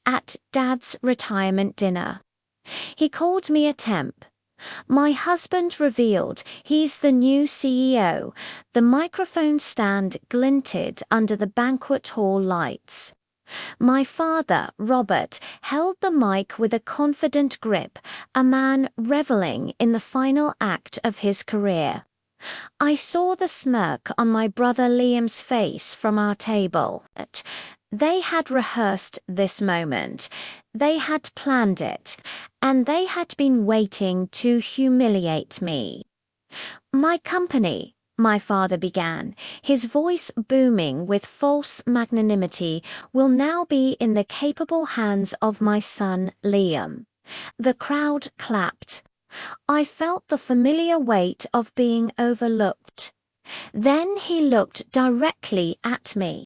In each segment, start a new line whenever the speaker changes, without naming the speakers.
at Dad's retirement dinner. He called me a temp. My husband revealed he's the new CEO. The microphone stand glinted under the banquet hall lights. My father, Robert, held the mic with a confident grip, a man reveling in the final act of his career. I saw the smirk on my brother Liam's face from our table. They had rehearsed this moment. They had planned it, and they had been waiting to humiliate me. "My company," my father began, his voice booming with false magnanimity, "will now be in the capable hands of my son, Liam." The crowd clapped. I felt the familiar weight of being overlooked. Then he looked directly at me.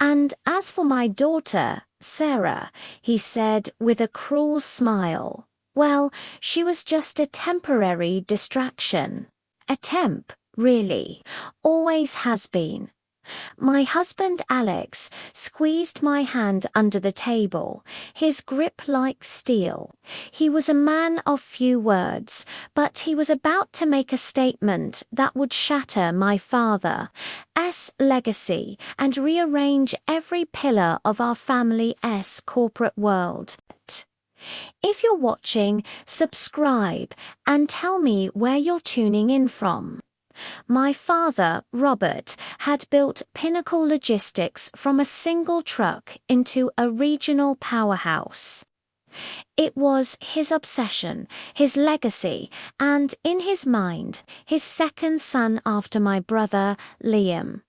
"And as for my daughter, Sarah," he said with a cruel smile, "well, she was just a temporary distraction. A temp, really. Always has been." My husband Alex squeezed my hand under the table, his grip like steel. He was a man of few words, but he was about to make a statement that would shatter my father's legacy and rearrange every pillar of our family's corporate world. If you're watching, subscribe and tell me where you're tuning in from. My father, Robert, had built Pinnacle Logistics from a single truck into a regional powerhouse. It was his obsession, his legacy, and, in his mind, his second son after my brother, Liam.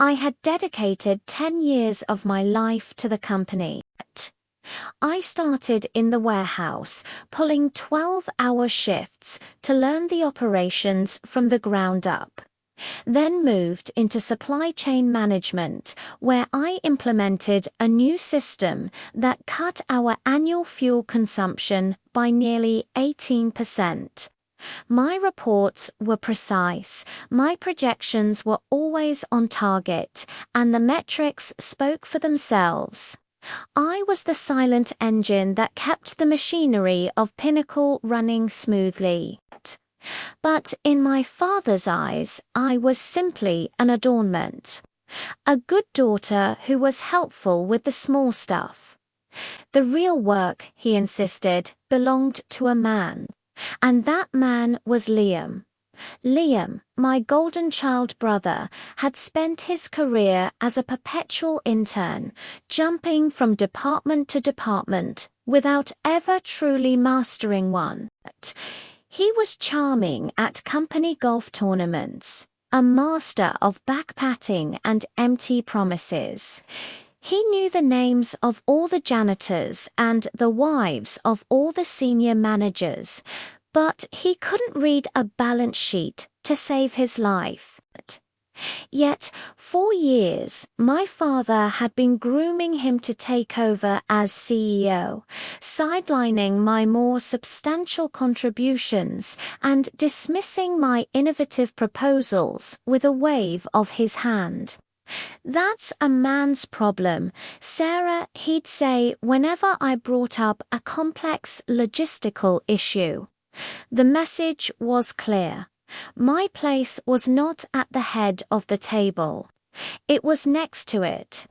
I had dedicated 10 years of my life to the company. I started in the warehouse, pulling 12-hour shifts to learn the operations from the ground up. Then moved into supply chain management, where I implemented a new system that cut our annual fuel consumption by nearly 18%. My reports were precise, my projections were always on target, and the metrics spoke for themselves. I was the silent engine that kept the machinery of Pinnacle running smoothly. But in my father's eyes, I was simply an adornment. A good daughter who was helpful with the small stuff. The real work, he insisted, belonged to a man. And that man was Liam. Liam, my golden child brother, had spent his career as a perpetual intern, jumping from department to department without ever truly mastering one. He was charming at company golf tournaments, a master of backpatting and empty promises. He knew the names of all the janitors and the wives of all the senior managers, but he couldn't read a balance sheet to save his life. Yet, for years, my father had been grooming him to take over as CEO, sidelining my more substantial contributions and dismissing my innovative proposals with a wave of his hand. "That's a man's problem, Sarah," he'd say whenever I brought up a complex logistical issue. The message was clear. My place was not at the head of the table. It was next to it.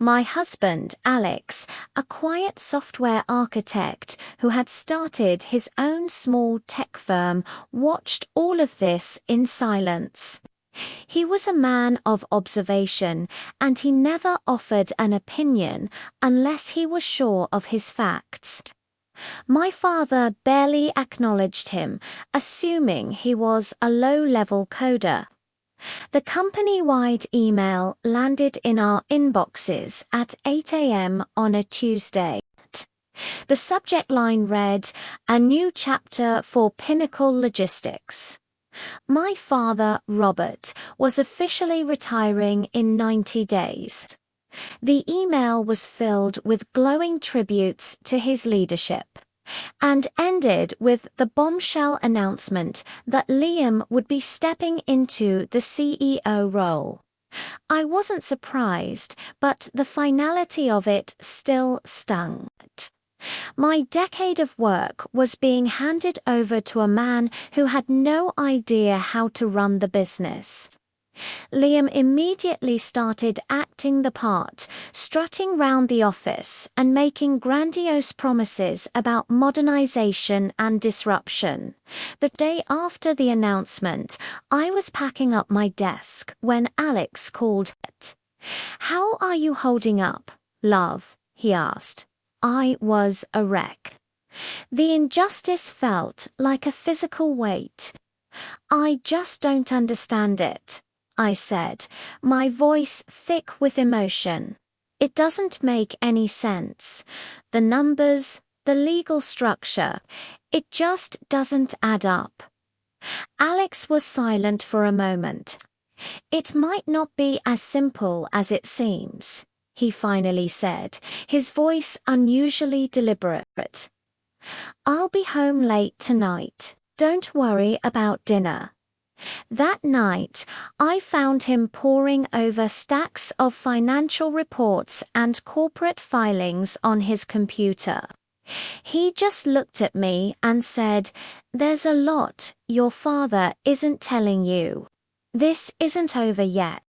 My husband, Alex, a quiet software architect who had started his own small tech firm, watched all of this in silence. He was a man of observation, and he never offered an opinion unless he was sure of his facts. My father barely acknowledged him, assuming he was a low-level coder. The company-wide email landed in our inboxes at 8 a.m. on a Tuesday. The subject line read, "A new chapter for Pinnacle Logistics." My father, Robert, was officially retiring in 90 days. The email was filled with glowing tributes to his leadership, and ended with the bombshell announcement that Liam would be stepping into the CEO role. I wasn't surprised, but the finality of it still stung. My decade of work was being handed over to a man who had no idea how to run the business. Liam immediately started acting the part, strutting round the office and making grandiose promises about modernization and disruption. The day after the announcement, I was packing up my desk when Alex called. "How are you holding up, love?" he asked. I was a wreck. The injustice felt like a physical weight. "I just don't understand it," I said, my voice thick with emotion. "It doesn't make any sense. The numbers, the legal structure, it just doesn't add up." Alex was silent for a moment. "It might not be as simple as it seems," he finally said, his voice unusually deliberate. "I'll be home late tonight. Don't worry about dinner." That night, I found him poring over stacks of financial reports and corporate filings on his computer. He just looked at me and said, "There's a lot your father isn't telling you. This isn't over yet."